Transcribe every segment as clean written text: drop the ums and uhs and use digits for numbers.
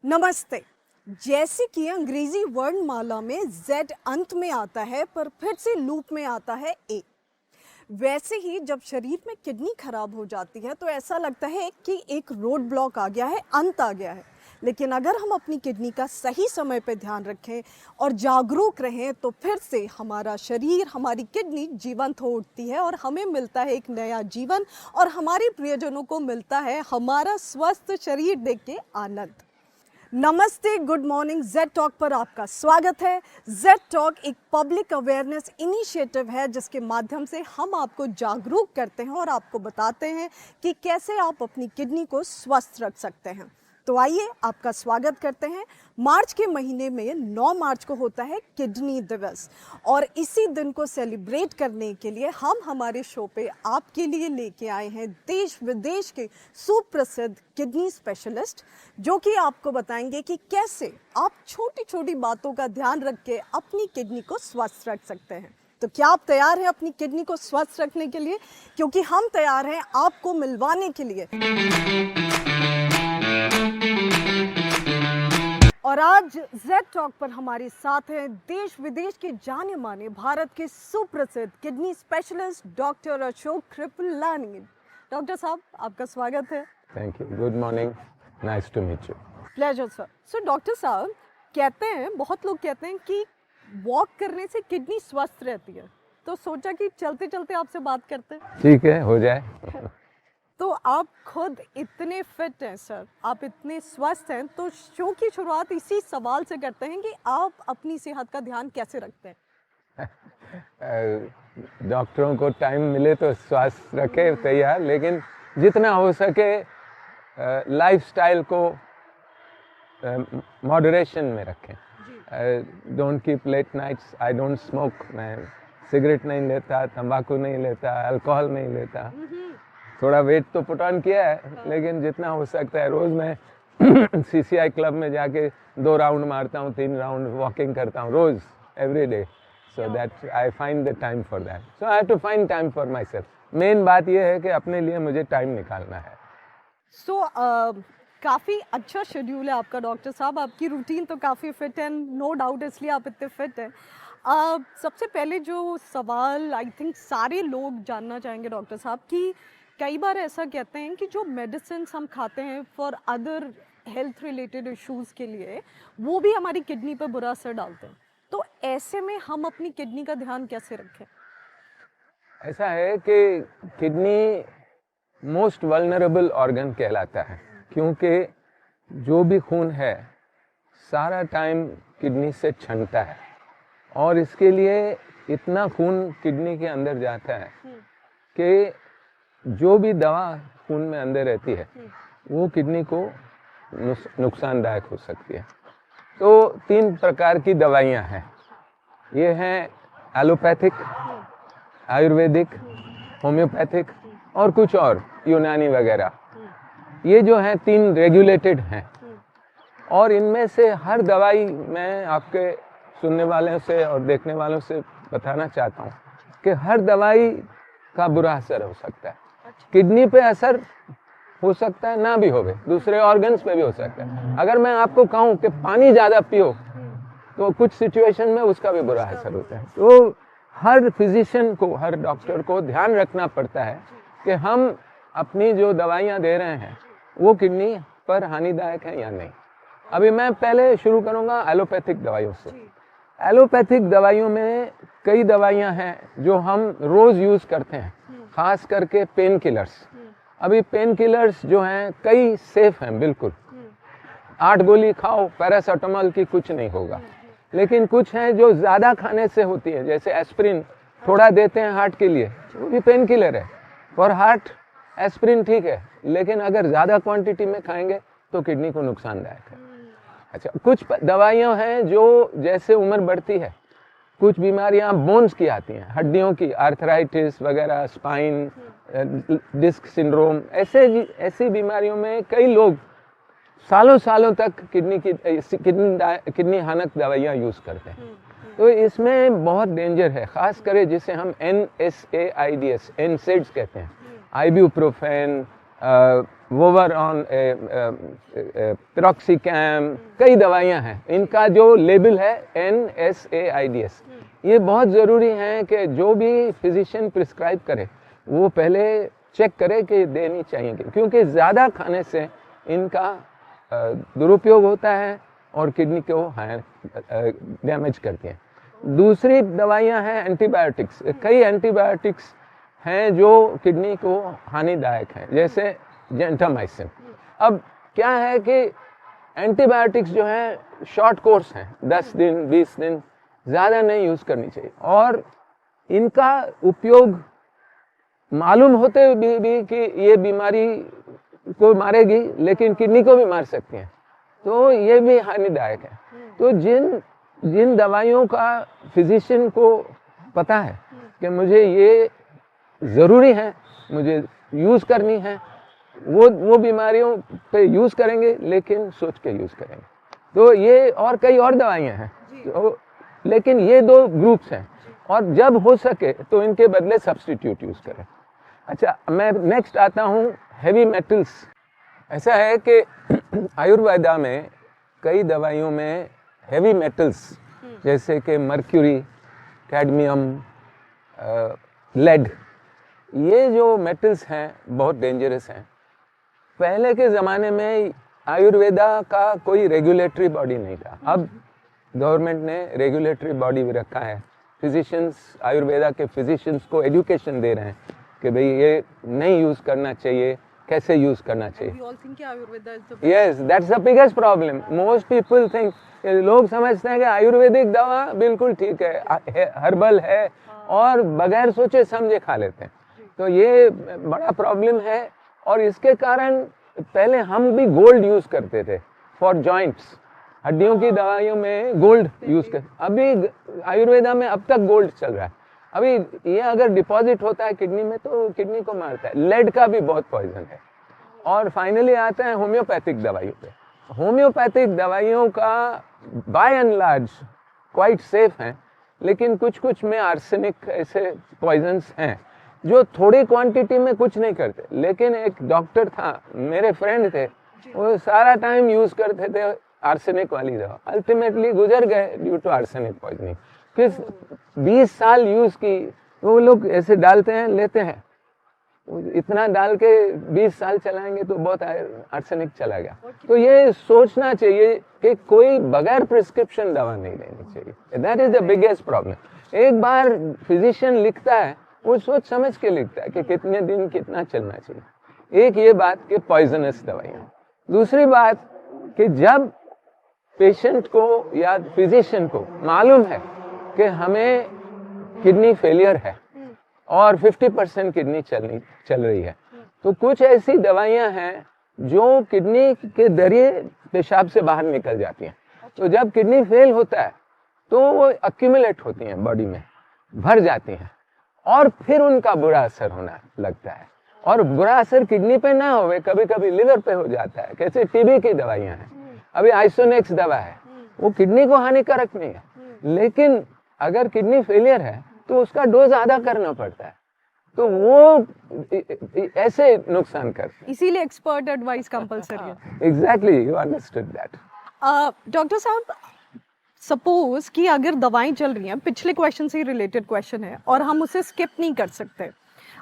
नमस्ते। जैसे कि अंग्रेजी वर्णमाला में Z अंत में आता है पर फिर से लूप में आता है A, वैसे ही जब शरीर में किडनी खराब हो जाती है तो ऐसा लगता है कि एक रोड ब्लॉक आ गया है, अंत आ गया है। लेकिन अगर हम अपनी किडनी का सही समय पर ध्यान रखें और जागरूक रहें तो फिर से हमारा शरीर, हमारी किडनी जीवंत हो उठती है और हमें मिलता है एक नया जीवन और हमारे प्रियजनों को मिलता है हमारा स्वस्थ शरीर देख के आनंद। नमस्ते, गुड मॉर्निंग। जेड टॉक पर आपका स्वागत है। जेड टॉक एक पब्लिक अवेयरनेस इनिशिएटिव है जिसके माध्यम से हम आपको जागरूक करते हैं और आपको बताते हैं कि कैसे आप अपनी किडनी को स्वस्थ रख सकते हैं। तो आइए आपका स्वागत करते हैं। मार्च के महीने में 9 मार्च को होता है किडनी दिवस और इसी दिन को सेलिब्रेट करने के लिए हम हमारे शो पे आपके लिए लेके आए हैं देश विदेश के सुप्रसिद्ध किडनी स्पेशलिस्ट, जो कि आपको बताएंगे कि कैसे आप छोटी छोटी बातों का ध्यान रख के अपनी किडनी को स्वस्थ रख सकते हैं। तो क्या आप तैयार हैं अपनी किडनी को स्वस्थ रखने के लिए? क्योंकि हम तैयार हैं आपको मिलवाने के लिए। और आज जेड टॉक पर हमारे साथ हैं देश विदेश के जाने माने भारत के सुप्रसिद्ध kidney specialist doctor Ashok Kripalani. Doctor साहब, आपका स्वागत है। Thank you. Good morning, nice to meet you. Pleasure sir. So doctor साहब, कहते हैं, बहुत लोग कहते हैं कि वॉक करने से किडनी स्वस्थ रहती है, तो सोचा कि चलते चलते आपसे बात करते हैं। ठीक है, हो जाए। तो आप खुद इतने फिट हैं सर, आप इतने स्वस्थ हैं, तो शो की शुरुआत इसी सवाल से करते हैं कि आप अपनी सेहत का ध्यान कैसे रखते हैं? डॉक्टरों को टाइम मिले तो स्वास्थ्य रखे तैयार, लेकिन जितना हो सके लाइफस्टाइल को मॉडरेशन में रखें। Don't keep late nights. I don't smoke. मैं सिगरेट नहीं लेता, तंबाकू नहीं लेता, अल्कोहल नहीं लेता। थोड़ा वेट तो पुट ऑन किया है, लेकिन जितना हो सकता है रोज़ मैं सीसीआई क्लब में जाके 2 राउंड मारता हूँ, 3 राउंड वॉकिंग करता हूँ रोज़, every day. So that I find the time for that. So I have to find time for myself. Main बात यह है कि अपने लिए मुझे टाइम निकालना है। सो काफ़ी अच्छा शेड्यूल है आपका डॉक्टर साहब, आपकी रूटीन तो काफ़ी फिट है, नो डाउट, इसलिए आप इतने फिट हैं। सबसे पहले जो सवाल आई थिंक सारे लोग जानना चाहेंगे डॉक्टर साहब, कि कई बार ऐसा कहते हैं कि जो मेडिसिन हम खाते हैं for other health related issues के लिए, वो भी हमारी किडनी पर बुरा असर डालते हैं। तो ऐसे में हम अपनी किडनी का ध्यान कैसे रखें? ऐसा है कि किडनी मोस्ट वल्नरेबल ऑर्गन कहलाता है, क्योंकि जो भी खून है सारा टाइम किडनी से छनता है और इसके लिए इतना खून किडनी के अंदर जाता है कि जो भी दवा खून में अंदर रहती है वो किडनी को नुकसानदायक हो सकती है। तो 3 प्रकार की दवाइयाँ हैं। ये हैं एलोपैथिक, आयुर्वेदिक, होम्योपैथिक और कुछ और यूनानी वगैरह। ये जो हैं 3 रेगुलेटेड हैं और इनमें से हर दवाई, मैं आपके सुनने वालों से और देखने वालों से बताना चाहता हूँ कि हर दवाई का बुरा असर हो सकता है। किडनी पे असर हो सकता है, ना भी होवे, दूसरे ऑर्गन्स पे भी हो सकता है। अगर मैं आपको कहूँ कि पानी ज़्यादा पियो तो कुछ सिचुएशन में उसका भी बुरा असर होता है। तो हर फिजिशियन को, हर डॉक्टर को ध्यान रखना पड़ता है कि हम अपनी जो दवाइयाँ दे रहे हैं वो किडनी पर हानिदायक है या नहीं। अभी मैं पहले शुरू करूँगा एलोपैथिक दवाइयों से। एलोपैथिक दवाइयों में कई दवाइयाँ हैं जो हम रोज़ यूज़ करते हैं, खास करके पेन किलर्स। अभी पेन किलर्स जो हैं कई सेफ हैं, बिल्कुल 8 गोली खाओ पैरासीटामोल की कुछ नहीं होगा, लेकिन कुछ हैं जो ज़्यादा खाने से होती है, जैसे एस्प्रिन थोड़ा देते हैं हार्ट के लिए, वो भी पेन किलर है। फॉर हार्ट एस्प्रिन ठीक है, लेकिन अगर ज़्यादा क्वांटिटी में खाएंगे तो किडनी को नुकसानदायक है। अच्छा, कुछ दवाइयाँ हैं जो जैसे उम्र बढ़ती है कुछ बीमारियां बोन्स की आती हैं, हड्डियों की, आर्थराइटिस वगैरह, स्पाइन डिस्क सिंड्रोम, ऐसी बीमारियों में कई लोग सालों सालों तक किडनी हानक दवाइयाँ यूज़ करते हैं। तो इसमें बहुत डेंजर है, ख़ास कर जिसे हम NSAIDs, NSAIDs कहते हैं, आइब्यूप्रोफेन, वोवरॉन, पिरोक्सिकैम, कई दवाइयां हैं, इनका जो लेबल है NSAIDs, ये बहुत ज़रूरी है कि जो भी फिजिशियन प्रिस्क्राइब करे वो पहले चेक करे कि देनी चाहिए, क्योंकि ज़्यादा खाने से इनका दुरुपयोग होता है और किडनी को डैमेज करती हैं। दूसरी दवाइयां हैं एंटीबायोटिक्स। कई एंटीबायोटिक्स हैं जो किडनी को हानिदायक हैं, जैसे जेंटामाइसिन। अब क्या है कि एंटीबायोटिक्स जो हैं शॉर्ट कोर्स हैं, 10 दिन 20 दिन, ज़्यादा नहीं यूज़ करनी चाहिए, और इनका उपयोग मालूम होते हुए भी कि ये बीमारी को मारेगी लेकिन किडनी को भी मार सकती हैं, तो ये भी हानिदायक है। तो जिन दवाइयों का फिजिशियन को पता है कि मुझे ये ज़रूरी है, मुझे यूज़ करनी है, वो बीमारियों पे यूज़ करेंगे, लेकिन सोच के यूज़ करेंगे। तो ये और कई और दवाइयाँ हैं, तो लेकिन ये 2 ग्रुप्स हैं, और जब हो सके तो इनके बदले सब्स्टिट्यूट यूज़ करें। अच्छा, मैं नेक्स्ट आता हूँ हेवी मेटल्स। ऐसा है कि आयुर्वेदा में कई दवाइयों में हेवी मेटल्स जैसे कि मर्क्यूरी, कैडमियम, लेड, ये जो मेटल्स हैं बहुत डेंजरस हैं। पहले के ज़माने में आयुर्वेदा का कोई रेगुलेटरी बॉडी नहीं था, अब गवर्नमेंट ने रेगुलेटरी बॉडी भी रखा है। फिजिशियंस, आयुर्वेदा के फिजिशियंस को एजुकेशन दे रहे हैं कि भाई ये नहीं यूज़ करना चाहिए, कैसे यूज़ करना चाहिए। Yes, that's the biggest problem. Most people think, लोग समझते हैं कि आयुर्वेदिक दवा बिल्कुल ठीक है, हर्बल है, और बगैर सोचे समझे खा लेते हैं। तो ये बड़ा प्रॉब्लम है, और इसके कारण पहले हम भी गोल्ड यूज़ करते थे फॉर जॉइंट्स, हड्डियों की दवाइयों में गोल्ड यूज़ कर। अभी आयुर्वेदा में अब तक गोल्ड चल रहा है। अभी ये अगर डिपॉजिट होता है किडनी में तो किडनी को मारता है। लेड का भी बहुत पॉइजन है। और फाइनली आते हैं होम्योपैथिक दवाइयों पे। होम्योपैथिक दवाइयों का by and large quite safe हैं, लेकिन कुछ कुछ में आर्सेनिक ऐसे पॉइजन्स हैं जो थोड़ी क्वांटिटी में कुछ नहीं करते। लेकिन एक डॉक्टर था, मेरे फ्रेंड थे, वो सारा टाइम यूज़ करते थे आर्सेनिक वाली दवा, अल्टीमेटली गुजर गए ड्यू टू आर्सेनिक पॉइजनिंग। फिर 20 साल यूज़ की, वो लोग ऐसे डालते हैं, लेते हैं, इतना डाल के 20 साल चलाएंगे तो बहुत आर्सेनिक चला गया। तो ये सोचना चाहिए कि कोई बगैर प्रिस्क्रिप्शन दवा नहीं लेनी चाहिए। That is the biggest problem. एक बार फिजिशियन लिखता है, वो सोच समझ के लिखता है कि कितने दिन कितना चलना चाहिए। एक ये बात कि पॉइजनस दवाइयाँ। दूसरी बात कि जब पेशेंट को या फिजिशियन को मालूम है कि हमें किडनी फेलियर है और 50% किडनी चल रही है, तो कुछ ऐसी दवाइयां हैं जो किडनी के जरिए पेशाब से बाहर निकल जाती हैं। तो जब किडनी फेल होता है तो वो अक्यूमुलेट होती हैं, बॉडी में भर जाती हैं, और फिर उनका बुरा असर होना लगता है। और बुरा असर किडनी पे ना होवे, कभी कभी लिवर पे हो जाता है। कैसे टीबी की दवाइयां हैं, अभी आइसोनेक्स दवा है, वो किडनी को हानिकारक नहीं है, लेकिन अगर किडनी फेलियर है तो उसका डोज आधा करना पड़ता है, तो वो ऐसे नुकसान कर। इसीलिए एक्सपर्ट एडवाइस कंपलसरी है। Exactly, you understood that. Doctor साहब, सपोज कि अगर दवाएं चल रही हैं, पिछले क्वेश्चन से ही रिलेटेड क्वेश्चन है, और हम उसे स्किप नहीं कर सकते,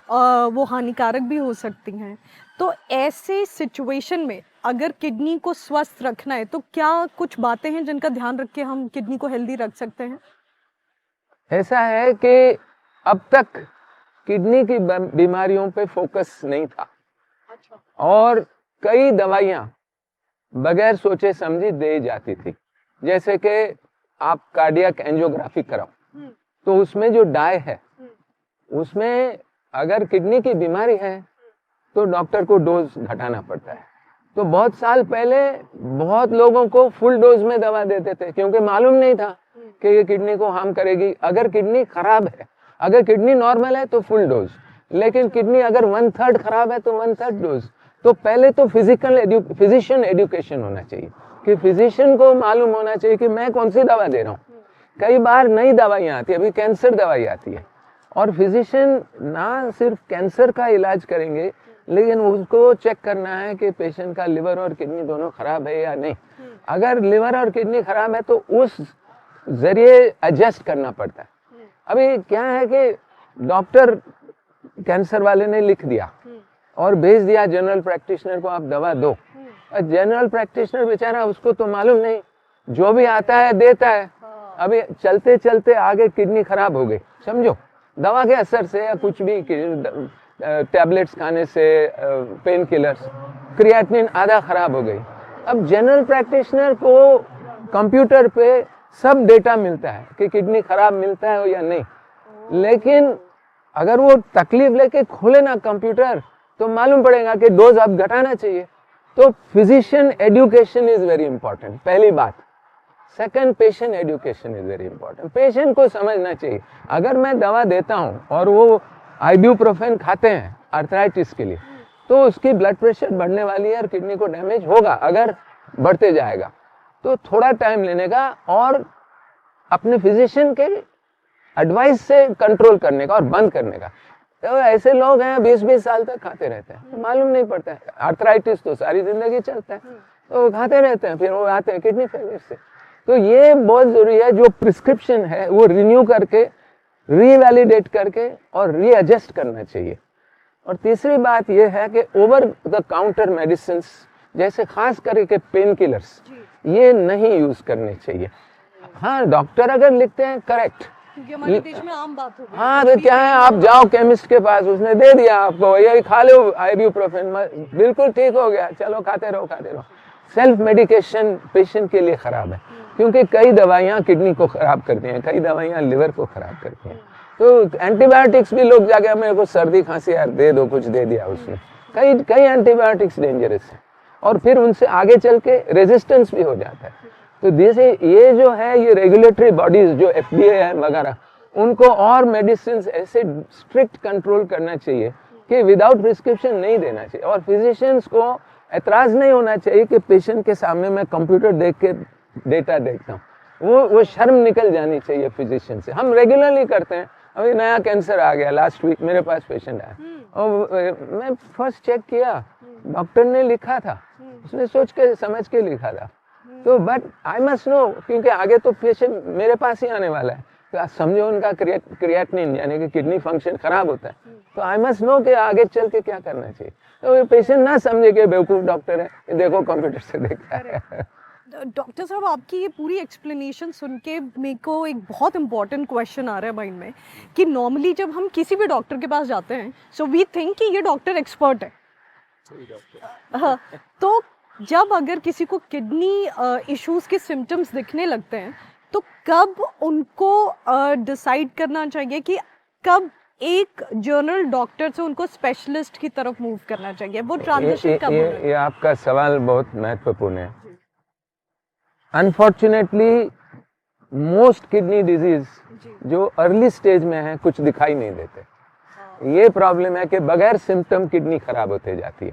वो हानिकारक भी हो सकती हैं, तो ऐसे सिचुएशन में अगर किडनी को स्वस्थ रखना है तो क्या कुछ बातें हैं जिनका ध्यान रख के हम किडनी को हेल्दी रख सकते हैं? ऐसा है कि अब तक किडनी की बीमारियों पे फोकस नहीं था, और कई दवाइयाँ बगैर सोचे समझे दे जाती थी। जैसे कि आप कार्डियक एंजियोग्राफी कराओ, तो उसमें जो डाई है, उसमें अगर किडनी की बीमारी है तो डॉक्टर को डोज घटाना पड़ता है। तो बहुत साल पहले बहुत लोगों को फुल डोज में दवा देते थे, क्योंकि मालूम नहीं था कि ये किडनी को हार्म करेगी। अगर किडनी खराब है, अगर किडनी नॉर्मल है तो फुल डोज, लेकिन किडनी अगर 1/3 खराब है तो 1/3 डोज। तो पहले तो फिजिशियन एजुकेशन होना चाहिए, कि फिजिशियन को मालूम होना चाहिए कि मैं कौन सी दवा दे रहा हूँ। कई बार नई दवाइयाँ आती है, अभी कैंसर दवाई आती है, और फिजिशियन ना सिर्फ कैंसर का इलाज करेंगे लेकिन उसको चेक करना है कि पेशेंट का लिवर और किडनी दोनों खराब है या नहीं। अगर लिवर और किडनी खराब है तो उस जरिए एडजस्ट करना पड़ता है। अभी क्या है कि डॉक्टर कैंसर वाले ने लिख दिया और भेज दिया जनरल प्रैक्टिशनर को, आप दवा दो। जनरल प्रैक्टिशनर बेचारा, उसको तो मालूम नहीं, जो भी आता है देता है। अभी चलते चलते आगे किडनी खराब हो गई, समझो, दवा के असर से या कुछ भी, टैबलेट्स खाने से, पेन किलर्स, क्रिएटिनिन आधा खराब हो गई। अब जनरल प्रैक्टिशनर को कंप्यूटर पे सब डेटा मिलता है कि किडनी खराब मिलता है या नहीं, लेकिन अगर वो तकलीफ लेके खोले ना कंप्यूटर तो मालूम पड़ेगा कि डोज अब घटाना चाहिए। तो physician education is very important, पहली बात। Second, patient education is very important. Patient को समझना चाहिए, अगर मैं दवा देता हूँ और वो आइब्यूप्रोफेन खाते हैं आर्थराइटिस के लिए, तो उसकी ब्लड प्रेशर बढ़ने वाली है और किडनी को डैमेज होगा अगर बढ़ते जाएगा। तो थोड़ा टाइम लेने का और अपने फिजिशियन के एडवाइस से कंट्रोल करने का और बंद करने का। तो ऐसे लोग हैं 20-20 साल तक खाते रहते हैं, तो मालूम नहीं पड़ता है। आर्थराइटिस तो सारी जिंदगी चलता है, तो वो खाते रहते हैं, फिर वो आते हैं किडनी फेलियर से। तो ये बहुत जरूरी है, जो प्रिस्क्रिप्शन है वो रिन्यू करके, रीवैलिडेट करके और रीएडजस्ट करना चाहिए। और तीसरी बात ये है कि ओवर द काउंटर मेडिसिन, जैसे खास करके पेन किलर्स, ये नहीं यूज करने चाहिए। हाँ, डॉक्टर अगर लिखते हैं, करेक्ट, क्योंकि हमारे देश में आम बात हो गई। हाँ, तो क्या है, आप जाओ केमिस्ट के पास, उसने दे दिया आपको, ये खा लो आइब्यूप्रोफेन, बिल्कुल ठीक हो गया, चलो खाते रहो खाते रहो। सेल्फ मेडिकेशन पेशेंट के लिए खराब है, क्योंकि कई दवाइयाँ किडनी को खराब करती हैं, कई दवाइयाँ लिवर को खराब करती हैं। तो एंटीबायोटिक्स भी लोग जाके, मेरे को सर्दी खांसी यार दे दो, कुछ दे दिया उसने, कई एंटीबायोटिक्स डेंजरस है और फिर उनसे आगे चल के रेजिस्टेंस भी हो जाता है। तो जैसे ये जो है, ये रेगुलेटरी बॉडीज जो FDA है वगैरह, उनको और मेडिसिन ऐसे स्ट्रिक्ट कंट्रोल करना चाहिए कि विदाउट प्रिस्क्रिप्शन नहीं देना चाहिए। और फिजिशियंस को एतराज़ नहीं होना चाहिए कि पेशेंट के सामने मैं कंप्यूटर देख के डेटा देखता हूँ, वो शर्म निकल जानी चाहिए फिजिशियन से। हम रेगुलरली करते हैं। अभी नया कैंसर आ गया, लास्ट वीक मेरे पास पेशेंट आया और मैं फर्स्ट चेक किया, डॉक्टर ने लिखा था, उसने सोच के समझ के लिखा था। तो बट आई मस्ट नो, क्योंकि आगे तो पेशेंट मेरे पास ही आने वाला है, तो समझो उनका क्रिएटिनिन यानी कि किडनी फंक्शन खराब होता है, तो आई मस्ट नो कि आगे चल के क्या करना चाहिए। तो ये पेशेंट ना समझे कि बेवकूफ़ डॉक्टर है, देखो कंप्यूटर से देखता है। डॉक्टर साहब, आपकी ये पूरी एक्सप्लेनेशन सुन के मेरे को एक बहुत इंपॉर्टेंट क्वेश्चन आ रहा है माइंड में कि नॉर्मली जब हम किसी भी डॉक्टर के पास जाते हैं, सो वी थिंक कि ये डॉक्टर एक्सपर्ट है। हाँ, तो जब अगर किसी को किडनी इश्यूज के सिम्टम्स दिखने लगते हैं, तो कब उनको डिसाइड करना चाहिए कि कब एक जनरल डॉक्टर से उनको स्पेशलिस्ट की तरफ मूव करना चाहिए, वो ट्रांजिशन कब होना चाहिए? ये आपका सवाल बहुत महत्वपूर्ण है। अनफॉर्चुनेटली मोस्ट किडनी डिजीज जो अर्ली स्टेज में है कुछ दिखाई नहीं देते। ये प्रॉब्लम है कि बगैर सिम्टम किडनी खराब होते जाती है,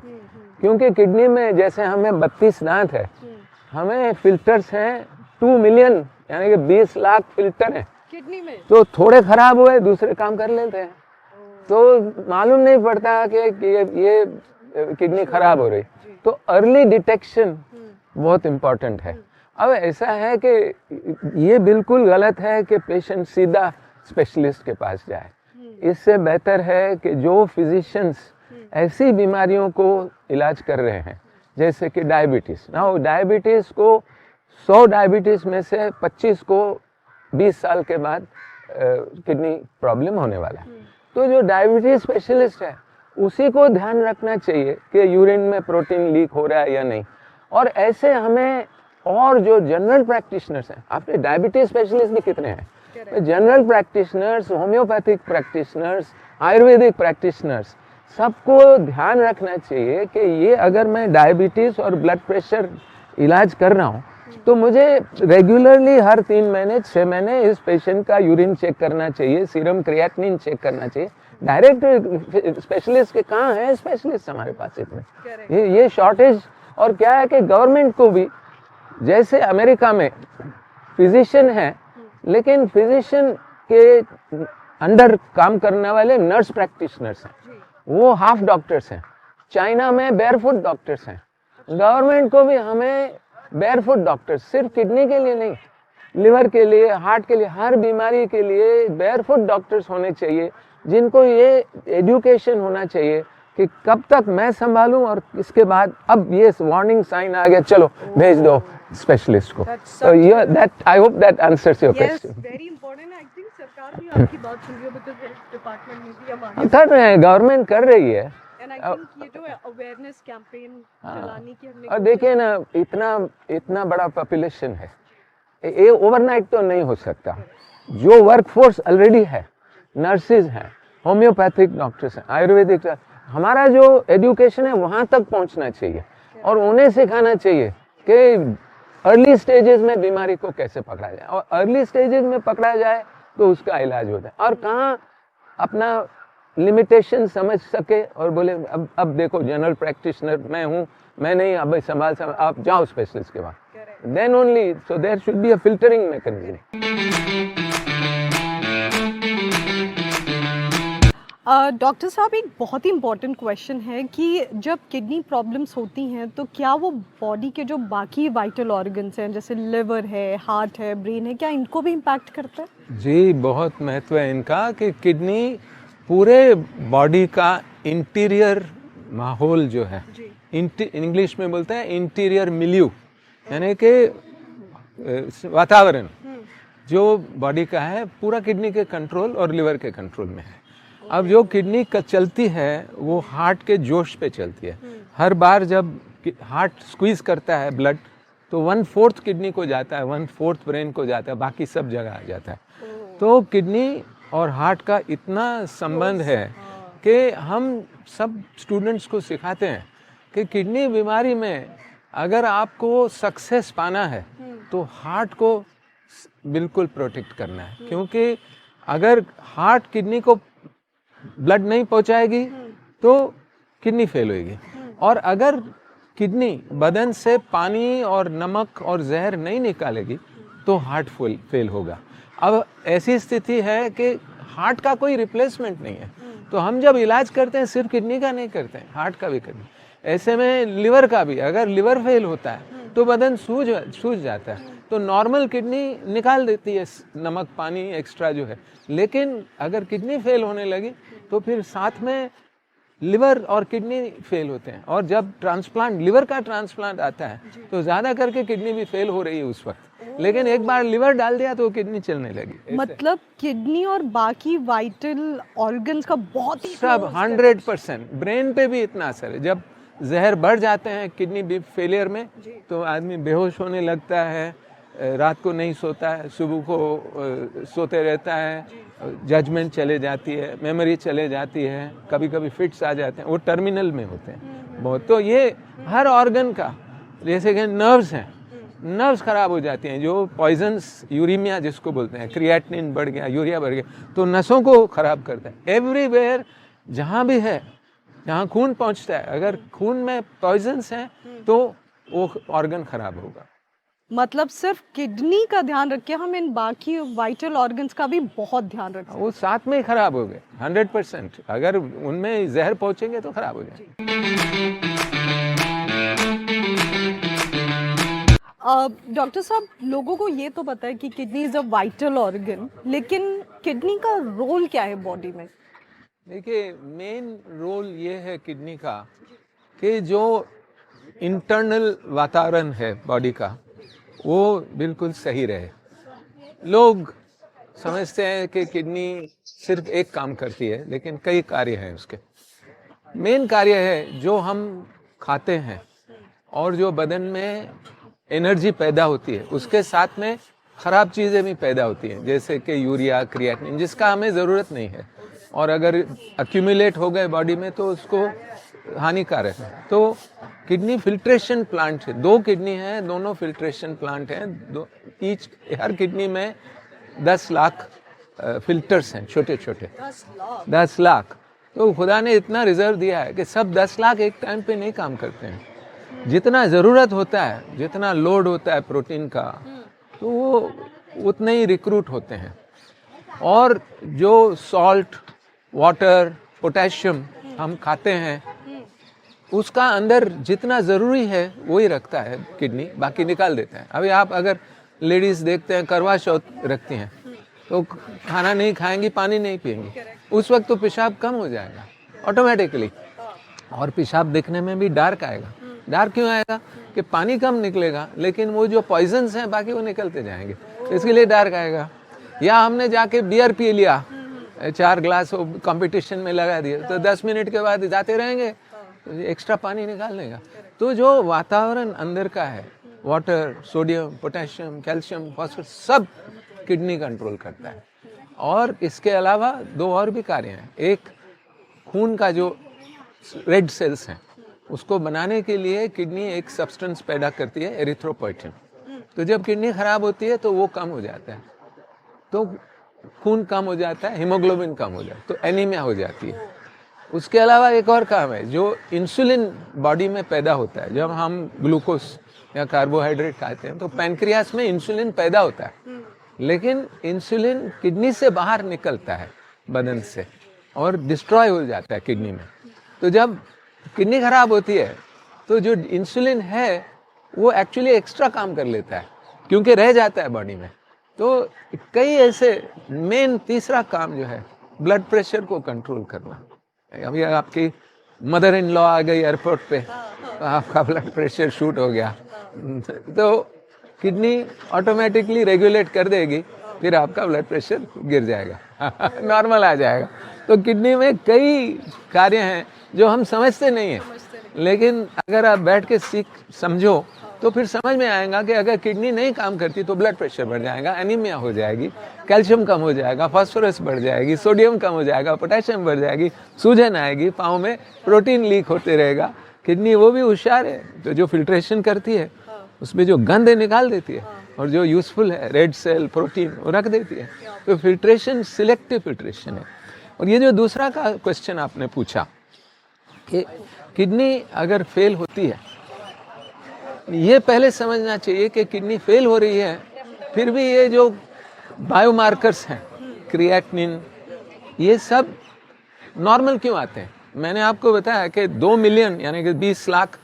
क्योंकि किडनी में जैसे हमें 32 दांत है, हमें फिल्टर्स हैं 2 मिलियन, यानी कि 20 लाख फिल्टर हैं किडनी में। तो थोड़े खराब हुए दूसरे काम कर लेते हैं, तो मालूम नहीं पड़ता कि ये किडनी खराब हो रही। तो अर्ली डिटेक्शन बहुत इम्पोर्टेंट है। अब ऐसा है कि ये बिल्कुल गलत है कि पेशेंट सीधा स्पेशलिस्ट के पास जाए। इससे बेहतर है कि जो फिजिशियंस ऐसी बीमारियों को इलाज कर रहे हैं, जैसे कि डायबिटीज़, ना डायबिटीज़ को 100 डायबिटीज़ में से 25 को 20 साल के बाद किडनी प्रॉब्लम होने वाला है। तो जो डायबिटीज़ स्पेशलिस्ट है उसी को ध्यान रखना चाहिए कि यूरिन में प्रोटीन लीक हो रहा है या नहीं। और ऐसे हमें और जो जनरल प्रैक्टिशनर्स हैं, आपने डायबिटीज स्पेशलिस्ट भी कितने हैं, general practitioners, homeopathic practitioners, Ayurvedic practitioners, सबको ध्यान रखना चाहिए कि ये अगर मैं डायबिटीज़ और ब्लड प्रेशर इलाज कर रहा हूँ तो मुझे रेगुलरली हर 3 महीने 6 महीने इस पेशेंट का यूरिन चेक करना चाहिए, सीरम क्रिएटिनिन चेक करना चाहिए। डायरेक्ट स्पेशलिस्ट के कहाँ हैं स्पेशलिस्ट हमारे पास इतने, ये शॉर्टेज। और क्या है कि गवर्नमेंट को भी, जैसे अमेरिका में फिजिशियन है, लेकिन फिजिशियन के अंडर काम करने वाले नर्स प्रैक्टिशनर्स हैं, वो हाफ डॉक्टर्स हैं। चाइना में बेयरफुट डॉक्टर्स हैं। गवर्नमेंट को भी हमें बेयरफुट डॉक्टर्स, सिर्फ किडनी के लिए नहीं, लिवर के लिए, हार्ट के लिए, हर बीमारी के लिए बेयरफुट डॉक्टर्स होने चाहिए, जिनको ये एजुकेशन होना चाहिए कि कब तक मैं संभालूं और इसके बाद अब ये वार्निंग साइन आ गया, चलो भेज दो स्पेशलिस्ट को। तो ये that I hope that answers your question. Very important. I think सरकार भी आपकी बात सुन रही है, बिकॉज़ हेल्थ डिपार्टमेंट में भी हमारे कर रहे हैं, गवर्नमेंट कर रही है। एंड आई थिंक ये जो अवेयरनेस कैंपेन चलाने की हमने, और देखिए ना, इतना बड़ा पॉपुलेशन है, ये ओवरनाइट तो नहीं हो सकता। जो वर्कफोर्स ऑलरेडी है, नर्सेज हैं, होम्योपैथिक डॉक्टर्स हैं, आयुर्वेदिक, हमारा जो एजुकेशन है वहाँ तक पहुँचना चाहिए और उन्हें सिखाना चाहिए कि अर्ली स्टेजेस में बीमारी को कैसे पकड़ा जाए, और अर्ली स्टेजेस में पकड़ा जाए तो उसका इलाज होता है। और कहाँ अपना लिमिटेशन समझ सके और बोले अब देखो जनरल प्रैक्टिशनर मैं हूँ, मैं नहीं, अब संभाल आप जाओ स्पेशलिस्ट के पास, then only, so there should be a filtering mechanism. Doctor साहब, एक बहुत ही इम्पॉर्टेंट क्वेश्चन है कि जब किडनी प्रॉब्लम्स होती हैं तो क्या वो बॉडी के जो बाकी वाइटल ऑर्गन्स हैं, जैसे लिवर है, हार्ट है, ब्रेन है, क्या इनको भी इम्पैक्ट करता है? जी, बहुत महत्व है इनका कि किडनी पूरे बॉडी का इंटीरियर माहौल जो है, इंग्लिश में बोलते हैं इंटीरियर मिल्यू, यानी कि वातावरण जो बॉडी का है, पूरा किडनी के कंट्रोल और लिवर के कंट्रोल में है। अब जो किडनी चलती है वो हार्ट के जोश पे चलती है। हर बार जब हार्ट स्क्वीज करता है ब्लड, तो 1/4 किडनी को जाता है, 1/4 ब्रेन को जाता है, बाकी सब जगह आ जाता है। तो किडनी और हार्ट का इतना संबंध है कि हम सब स्टूडेंट्स को सिखाते हैं कि किडनी बीमारी में अगर आपको सक्सेस पाना है तो हार्ट को बिल्कुल प्रोटेक्ट करना है, क्योंकि अगर हार्ट किडनी को ब्लड नहीं पहुंचाएगी तो किडनी फेल होगी, और अगर किडनी बदन से पानी और नमक और जहर नहीं निकालेगी तो हार्ट फेल होगा। अब ऐसी स्थिति है कि हार्ट का कोई रिप्लेसमेंट नहीं है, तो हम जब इलाज करते हैं सिर्फ किडनी का नहीं करते हैं, हार्ट का भी करते हैं। ऐसे में लिवर का भी, अगर लिवर फेल होता है तो बदन सूज जाता है, तो नॉर्मल किडनी निकाल देती है नमक पानी एक्स्ट्रा जो है, लेकिन अगर किडनी फेल होने लगी तो फिर साथ में लिवर और किडनी फेल होते हैं। और जब ट्रांसप्लांट, लिवर का ट्रांसप्लांट आता है तो ज़्यादा करके किडनी भी फेल हो रही है उस वक्त, लेकिन एक बार लिवर डाल दिया तो किडनी चलने लगी। मतलब किडनी और बाकी वाइटल ऑर्गन्स का बहुत ही सब 100%। ब्रेन पे भी इतना असर है। जब जहर बढ़ जाते हैं किडनी भी फेलियर में तो आदमी बेहोश होने लगता है, रात को नहीं सोता है, सुबह को सोते रहता है, जजमेंट चले जाती है, मेमोरी चले जाती है, कभी कभी फिट्स आ जाते हैं, वो टर्मिनल में होते हैं बहुत। तो ये हर ऑर्गन का, जैसे कि नर्व्स हैं, नर्व्स खराब हो जाती हैं, जो पॉइजन्स, यूरीमिया जिसको बोलते हैं, क्रिएटिनिन बढ़ गया, यूरिया बढ़ गया, तो नसों को खराब करता है। एवरीवेयर जहाँ भी है, जहाँ खून पहुँचता है, अगर खून में पॉइजन्स हैं तो वो ऑर्गन खराब होगा। मतलब सिर्फ किडनी का ध्यान रख के हम इन बाकी वाइटल ऑर्गन्स का भी बहुत ध्यान रखें। वो साथ में ही खराब हो गए 100%। अगर उनमें जहर पहुंचेंगे तो खराब हो जाएंगे। डॉक्टर साहब, लोगों को ये तो पता है कि kidney is a vital organ, लेकिन किडनी का रोल क्या है बॉडी में? देखिए, मेन रोल ये है किडनी का कि जो इंटरनल वातावरण है बॉडी का वो बिल्कुल सही रहे। लोग समझते हैं कि किडनी सिर्फ एक काम करती है, लेकिन कई कार्य हैं उसके। मेन कार्य है जो हम खाते हैं और जो बदन में एनर्जी पैदा होती है, उसके साथ में ख़राब चीज़ें भी पैदा होती हैं, जैसे कि यूरिया, क्रिएटिनिन, जिसका हमें ज़रूरत नहीं है, और अगर एक्यूमुलेट हो गए बॉडी में तो उसको हानिकारक है। तो किडनी फिल्ट्रेशन प्लांट है, 2 किडनी हैं, दोनों फिल्ट्रेशन प्लांट हैं। हर किडनी में 10 लाख फिल्टर्स हैं, छोटे छोटे 10 लाख। तो खुदा ने इतना रिजर्व दिया है कि सब 10 लाख एक टाइम पे नहीं काम करते हैं। जितना ज़रूरत होता है, जितना लोड होता है प्रोटीन का, तो वो उतने ही रिक्रूट होते हैं। और जो सॉल्ट, वाटर, पोटेशियम हम खाते हैं उसका अंदर जितना ज़रूरी है वही रखता है किडनी, बाकी निकाल देता है। अभी आप अगर लेडीज़ देखते हैं करवा चौथ रखती हैं तो खाना नहीं खाएंगी, पानी नहीं पिएंगी, उस वक्त तो पेशाब कम हो जाएगा ऑटोमेटिकली, और पेशाब दिखने में भी डार्क आएगा। डार्क क्यों आएगा? कि पानी कम निकलेगा लेकिन वो जो पॉइजन्स हैं बाकी वो निकलते जाएंगे, तो इसके लिए डार्क आएगा। या हमने जाके बियर पी लिया, 4 ग्लास कंपटीशन में लगा दिया, तो 10 मिनट के बाद जाते रहेंगे, एक्स्ट्रा पानी निकाल लेगा। तो जो वातावरण अंदर का है, water, sodium, potassium, calcium, phosphorus, सब किडनी कंट्रोल करता है। और इसके अलावा 2 और भी कार्य हैं। एक, खून का जो रेड सेल्स हैं उसको बनाने के लिए किडनी एक सब्सटेंस पैदा करती है, एरिथ्रोपोइटिन। तो जब किडनी खराब होती है तो वो कम हो जाता है, तो खून कम हो जाता है, हीमोग्लोबिन कम हो जाता है, तो एनीमिया हो जाती है। उसके अलावा एक और काम है, जो इंसुलिन बॉडी में पैदा होता है। जब हम ग्लूकोज या कार्बोहाइड्रेट खाते हैं तो पैनक्रियास में इंसुलिन पैदा होता है, लेकिन इंसुलिन किडनी से बाहर निकलता है बदन से और डिस्ट्रॉय हो जाता है किडनी में। तो जब किडनी खराब होती है तो जो इंसुलिन है वो एक्चुअली एक्स्ट्रा काम कर लेता है क्योंकि रह जाता है बॉडी में। तो कई ऐसे मेन तीसरा काम जो है ब्लड प्रेशर को कंट्रोल करना। अभी आपकी मदर इन लॉ आ गई एयरपोर्ट पे, तो आपका ब्लड प्रेशर शूट हो गया, तो किडनी ऑटोमेटिकली रेगुलेट कर देगी, फिर आपका ब्लड प्रेशर गिर जाएगा नॉर्मल आ जाएगा। तो किडनी में कई कार्य हैं जो हम समझते नहीं हैं, लेकिन अगर आप बैठ के समझो तो फिर समझ में आएगा कि अगर किडनी नहीं काम करती तो ब्लड प्रेशर बढ़ जाएगा, एनीमिया हो जाएगी, कैल्शियम कम हो जाएगा, फास्फोरस बढ़ जाएगी, सोडियम कम हो जाएगा, पोटेशियम बढ़ जाएगी, सूजन आएगी, पाँव में प्रोटीन लीक होते रहेगा। किडनी वो भी होशियार है, तो जो फिल्ट्रेशन करती है उसमें जो गंद निकाल देती है और जो यूजफुल है रेड सेल प्रोटीन वो रख देती है। तो फिल्ट्रेशन सिलेक्टिव फिल्ट्रेशन है। और ये जो दूसरा का क्वेश्चन आपने पूछा कि किडनी अगर फेल होती है, ये पहले समझना चाहिए कि किडनी फेल हो रही है, फिर भी ये जो बायोमार्कर्स हैं, क्रिएटिनिन, ये सब नॉर्मल क्यों आते हैं। मैंने आपको बताया कि 2 मिलियन यानी कि 20 लाख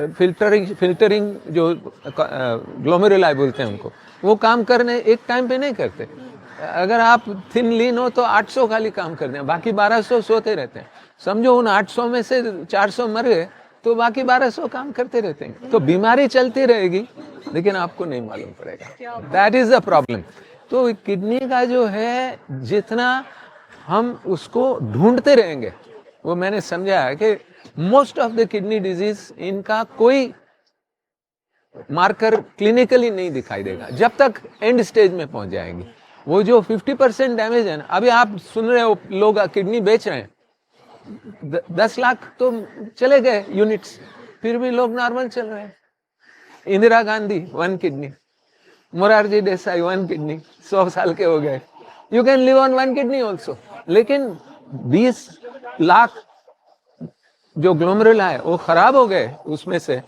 फिल्टरिंग जो ग्लोमेरुलाई बोलते हैं उनको, वो काम करने एक टाइम पे नहीं करते। अगर आप थिन लीन हो तो 800 खाली काम करते हैं, बाकी 1200 सोते रहते हैं। समझो उन 800 में से 400 मर गए तो बाकी 1200 काम करते रहते हैं। तो बीमारी चलती रहेगी लेकिन आपको नहीं मालूम पड़ेगा। That is the problem. तो किडनी का जो है जितना हम उसको ढूंढते रहेंगे, वो मैंने समझा है कि most of the kidney disease इनका कोई मार्कर क्लिनिकली नहीं दिखाई देगा जब तक एंड स्टेज में पहुंच जाएंगी। वो जो 50% डैमेज है ना, अभी आप सुन रहे हो लोग किडनी बेच रहे हैं, 10 लाख तो चले गए यूनिट्स, फिर भी लोग नॉर्मल चल रहे हैं। इंदिरा गांधी 1 किडनी, मोरारजी देसाई 1 किडनी, 100 साल के हो गए। You can live on 1 kidney also. लेकिन 20 लाख जो ग्लोमेरुला है वो खराब हो गए उसमें से,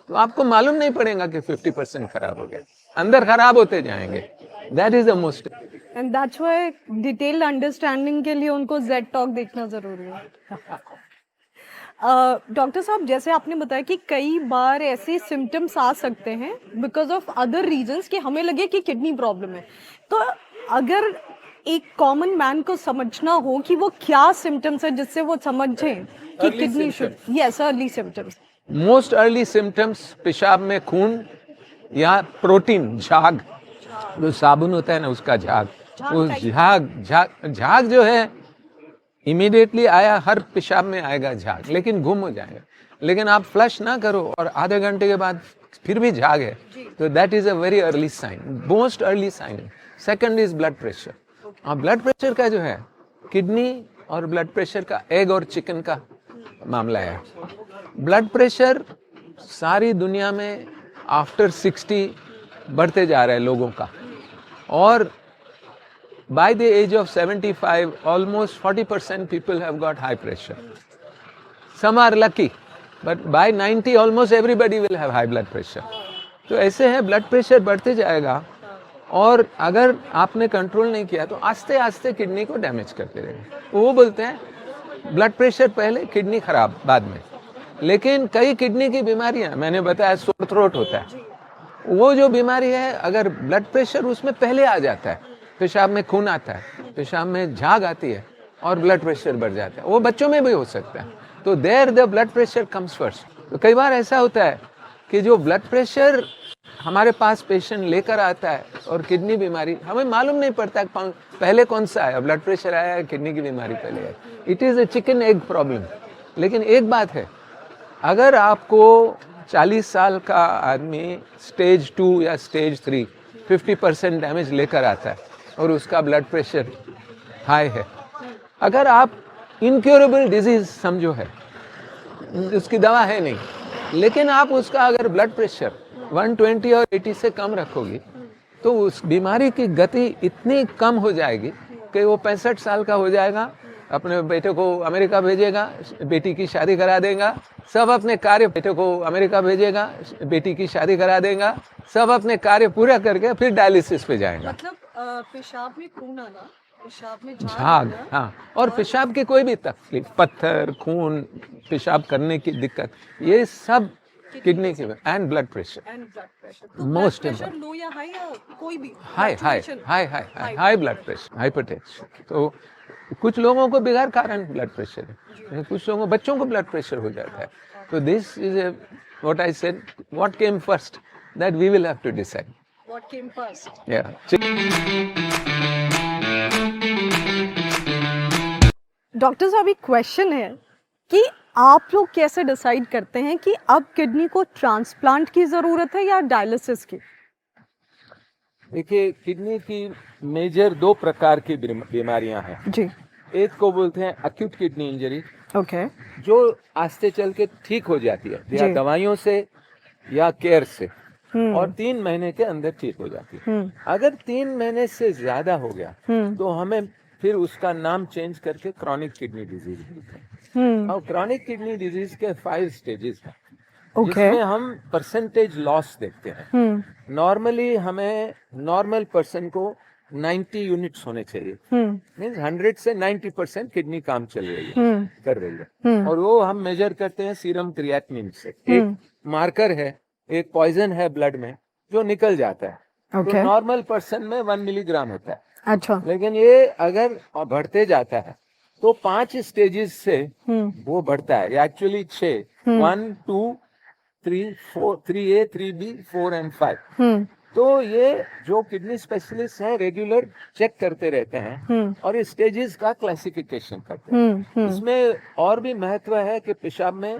तो आपको मालूम नहीं पड़ेगा कि 50% खराब हो गए, अंदर खराब होते जाएंगे। That is the most, and that's why detailed understanding के लिए उनको जेड टॉक देखना जरूरी है। डॉक्टर साहब, जैसे आपने बताया कि कई बार ऐसे सिम्टम्स आ सकते हैं बिकॉज ऑफ अदर रीजंस कि हमें लगे कि किडनी प्रॉब्लम है, तो अगर एक कॉमन मैन को समझना हो कि वो क्या सिम्टम्स है जिससे वो समझे कि kidney should, yes early symptoms. Most early symptoms पेशाब में खून या प्रोटीन, झाग, जो साबुन होता है ना उसका झाग, वो झाग जो है इमीडिएटली आया, हर पेशाब में आएगा झाग, लेकिन गुम हो जाएगा। लेकिन आप फ्लश ना करो और आधे घंटे के बाद फिर भी झाग है, तो that is a very early sign, most early sign. Second is blood pressure. और ब्लड प्रेशर का जो है, किडनी और ब्लड प्रेशर का एग और चिकन का मामला है। ब्लड प्रेशर सारी दुनिया में आफ्टर 60 बढ़ते जा रहा है लोगों का, और by the age of 75 almost 40% people have got high pressure. Some are lucky, but by 90 almost everybody will have high blood pressure. तो ऐसे है, ब्लड प्रेशर बढ़ते जाएगा, और अगर आपने कंट्रोल नहीं किया तो आस्ते आस्ते किडनी को डैमेज करते रहेगा। वो बोलते हैं ब्लड प्रेशर पहले, किडनी खराब बाद में। लेकिन कई किडनी की बीमारियां, मैंने बताया सोर थ्रोट होता है, वो जो बीमारी है अगर ब्लड प्रेशर उसमें पहले आ जाता है, पेशाब में खून आता है, पेशाब में झाग आती है और ब्लड प्रेशर बढ़ जाता है, वो बच्चों में भी हो सकता है, तो there the blood pressure comes first. तो कई बार ऐसा होता है कि जो ब्लड प्रेशर हमारे पास पेशेंट लेकर आता है और किडनी बीमारी हमें मालूम नहीं पड़ता पहले कौन सा आया, ब्लड प्रेशर आया या किडनी की बीमारी पहले आई। It is a chicken egg problem. लेकिन एक बात है, अगर आपको 40 साल का आदमी स्टेज 2 या स्टेज 3 50% डैमेज लेकर आता है और उसका ब्लड प्रेशर हाई है, अगर आप इनक्योरेबल डिजीज समझो है, उसकी दवा है नहीं, लेकिन आप उसका अगर ब्लड प्रेशर 120 और 80 से कम रखोगे तो उस बीमारी की गति इतनी कम हो जाएगी कि वो 65 साल का हो जाएगा, अपने बेटे को अमेरिका भेजेगा, बेटी की शादी करा देगा, सब अपने कार्य, बेटे को अमेरिका भेजेगा, बेटी की शादी करा देगा, सब अपने कार्य पूरा करके फिर डायलिसिस पे जाएगा। मतलब पेशाब में खून आना, पेशाब में झाग, हाँ, और पेशाब की कोई भी तकलीफ, पत्थर, खून, पेशाब करने की दिक्कत, ये सब किडनी की, and blood pressure most important. Low या हाई या कोई भी high high high high high blood pressure, hypertension. तो कुछ लोगों को बिगैर कारण ब्लड प्रेशर है, कुछ लोगों बच्चों को ब्लड प्रेशर हो जाता है। तो this is what I said, what came first, that we will have to decide what came first. या डॉक्टर साहब, एक क्वेश्चन है कि आप लोग कैसे डिसाइड करते हैं कि अब किडनी को ट्रांसप्लांट की ज़रूरत है या डायलिसिस की? देखिए, किडनी की मेजर 2 प्रकार की बीमारियां हैं जी। एक को बोलते हैं अक्यूट किडनी इंजरी, ओके। जो आस्ते चल के ठीक हो जाती है या जी। दवाइयों से या केयर से, और 3 महीने के अंदर ठीक हो जाती है। अगर 3 महीने से ज्यादा हो गया तो हमें फिर उसका नाम चेंज करके क्रॉनिक किडनी डिजीज बोलते हैं। और क्रॉनिक किडनी डिजीज के 5 स्टेजेस हैं, जिसमें हम परसेंटेज लॉस देखते हैं। नॉर्मली हमें नॉर्मल पर्सन को 90 यूनिट्स होने चाहिए, मीन्स 100 से 90% किडनी काम चल रही है, कर रही है, और वो हम मेजर करते हैं सीरम क्रिएटिनिन से। एक मार्कर है, एक पॉइजन है ब्लड में जो निकल जाता है। तो नॉर्मल पर्सन में 1 मिलीग्राम होता है। अच्छा। लेकिन ये अगर बढ़ते जाता है तो 5 स्टेजेस से वो बढ़ता है, एक्चुअली 6, 1, 2, 3, 4, 3A, 3B, 4 and 5। तो ये जो किडनी स्पेशलिस्ट हैं रेगुलर चेक करते रहते हैं और इस स्टेजेस का क्लासिफिकेशन करते हैं। इसमें और भी महत्व है कि पेशाब में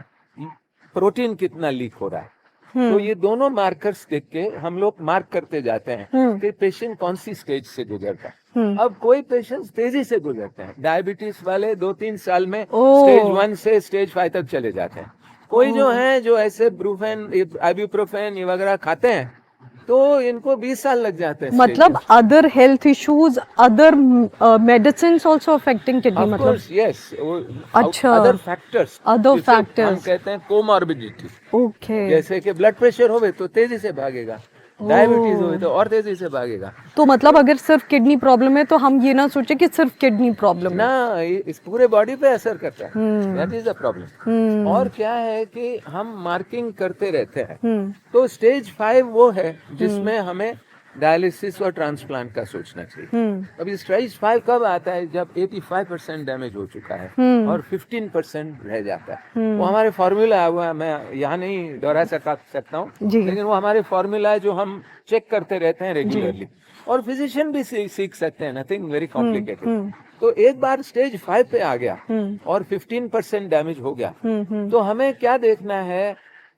प्रोटीन कितना लीक हो रहा है। तो ये दोनों मार्कर्स देख के हम लोग मार्क करते जाते हैं कि पेशेंट कौन सी स्टेज से गुजरता है। अब कोई पेशेंट तेजी से गुजरते हैं, डायबिटीज वाले 2-3 साल में स्टेज 1 से स्टेज 5 तक चले जाते हैं। कोई जो है जो ऐसे ब्रूफेन, आइबुप्रोफेन ये वगैरह खाते हैं तो इनको 20 साल लग जाते हैं। मतलब other health issues, other medicine also affecting kidney, मतलब यस। अच्छा, अदर फैक्टर्स हम कहते हैं कोमॉर्बिडिटी। ओके। जैसे कि ब्लड प्रेशर होवे तो तेजी से भागेगा, डायबिटीज होवे तो और तेजी से भागेगा। तो मतलब अगर सिर्फ किडनी प्रॉब्लम है तो हम ये ना सोचे कि सिर्फ किडनी प्रॉब्लम ना, इस पूरे बॉडी पे असर करता है, दैट इज द प्रॉब्लम। और क्या है कि हम मार्किंग करते रहते हैं। तो स्टेज 5 वो है जिसमें हमें डायलिसिस और ट्रांसप्लांट का सोचना चाहिए। अभी स्टेज 5 कब आता है? जब 85% डैमेज हो चुका है और 15% रह जाता है। वो हमारे फॉर्मूला हुआ है, मैं यहाँ नहीं दोहरा सकता हूँ, लेकिन वो हमारे फॉर्मूला है जो हम चेक करते रहते हैं रेगुलरली, और फिजिशियन भी सीख सकते हैं, नथिंग वेरी कॉम्प्लिकेटेड। तो एक बार स्टेज 5 पे आ गया और 15% डैमेज हो गया, तो हमें क्या देखना है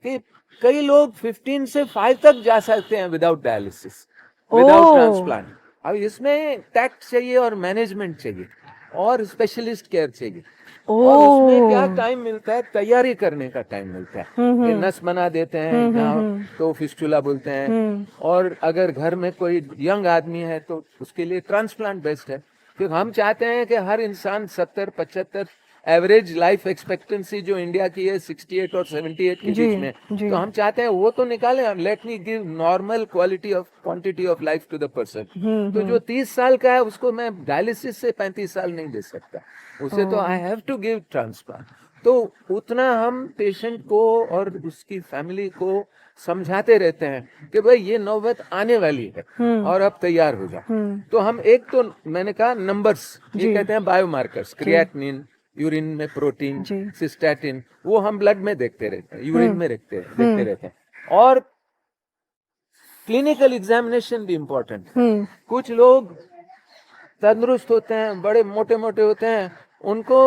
कि कई लोग 15 से 5 तक जा सकते हैं विदाउट डायलिसिस, विदाउट ट्रांसप्लांट। अब इसमें टैक्ट चाहिए और मैनेजमेंट चाहिए और स्पेशलिस्ट केयर चाहिए। और उसमें क्या टाइम मिलता है? तैयारी करने का टाइम मिलता है। ये नस बना देते हैं जहाँ तो फिस्टुला बोलते हैं, और अगर घर में कोई यंग आदमी है तो उसके लिए ट्रांसप्लांट बेस्ट है, क्योंकि हम चाहते हैं कि हर इंसान 70-75 एवरेज लाइफ एक्सपेक्टेंसी जो इंडिया की है 68 और 78 के बीच में, तो हम चाहते हैं वो तो निकालें। Let me give normal quantity of life to the person. तो जो 30 साल का है उसको मैं डायलिसिस से 35 साल नहीं दे सकता, उसे तो I have to give transplant. तो उतना हम पेशेंट को और उसकी फैमिली को समझाते रहते हैं कि भाई ये नौबत आने वाली है और अब तैयार हो जाओ। तो हम एक तो मैंने कहा नंबर्स, ये कहते हैं बायोमार्कर्स, क्रिएटिनिन, यूरिन में प्रोटीन, सिस्टैटिन, वो हम ब्लड में देखते रहते हैं, यूरिन में देखते रहते हैं। और क्लिनिकल एग्जामिनेशन भी इम्पोर्टेंट है। कुछ लोग तंदुरुस्त होते हैं, बड़े मोटे मोटे होते हैं, उनको